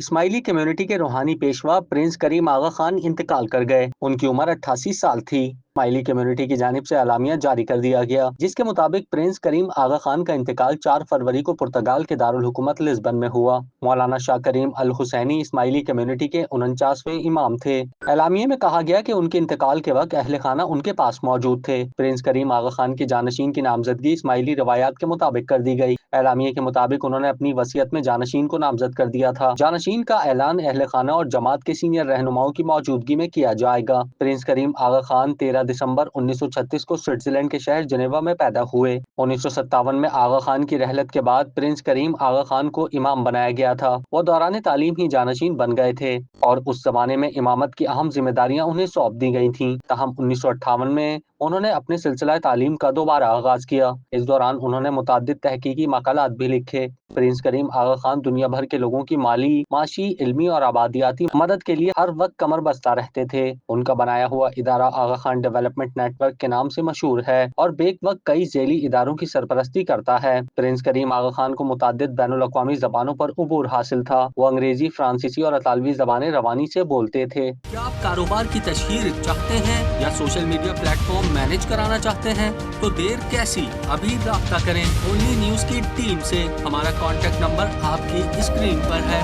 اسماعیلی community کے روحانی پیشوا پرنس کریم آغا خان انتقال کر گئے۔ ان کی عمر 88 سال تھی۔ اسماعیلی کمیونٹی کی جانب سے اعلامیہ جاری کر دیا گیا جس کے مطابق پرنس کریم آغا خان کا انتقال 4 فروری کو پرتگال کے دارالحکومت لزبن میں ہوا۔ مولانا شاہ کریم الحسینی اسماعیلی کمیونٹی کے 49ویں امام تھے۔ اعلامیے میں کہا گیا کہ ان کے انتقال کے وقت اہل خانہ ان کے پاس موجود تھے۔ پرنس کریم آغا خان کی جانشین کی نامزدگی اسماعیلی روایات کے مطابق کر دی گئی۔ اعلامیے کے مطابق انہوں نے اپنی وصیت میں جانشین کو نامزد کر دیا تھا۔ جانشین کا اعلان اہل خانہ اور جماعت کے سینئر رہنماؤں کی موجودگی میں کیا جائے گا۔ پرنس کریم آغا خان 13 دسمبر 1936 کو سوئٹزرلینڈ کے شہر جنیوا میں پیدا ہوئے۔ 1957 میں آغا خان کی رحلت کے بعد پرنس کریم آغا خان کو امام بنایا گیا تھا۔ وہ دوران تعلیم ہی جانشین بن گئے تھے اور اس زمانے میں امامت کی اہم ذمہ داریاں انہیں سونپ دی گئی تھیں۔ تاہم 1958 میں انہوں نے اپنے سلسلہ تعلیم کا دوبارہ آغاز کیا۔ اس دوران انہوں نے متعدد تحقیقی مقالات بھی لکھے۔ پرنس کریم آغا خان دنیا بھر کے لوگوں کی مالی، معاشی، علمی اور آبادیاتی مدد کے لیے ہر وقت کمر بستہ رہتے تھے۔ ان کا بنایا ہوا ادارہ آغا خان ڈیولپمنٹ نیٹ ورک کے نام سے مشہور ہے اور بیک وقت کئی ذیلی اداروں کی سرپرستی کرتا ہے۔ پرنس کریم آغا خان کو متعدد بین الاقوامی زبانوں پر عبور حاصل تھا۔ وہ انگریزی، فرانسیسی اور اطالوی زبانیں روانی سے بولتے تھے۔ کیا آپ کاروبار کی تشہیر چاہتے ہیں یا social media plate form manage کرانا چاہتے ہیں تو دیر کیسی، ابھی رابطہ کریں اونلی نیوز کی ٹیم سے۔ ہمارا کانٹیکٹ نمبر آپ کی اسکرین پر ہے۔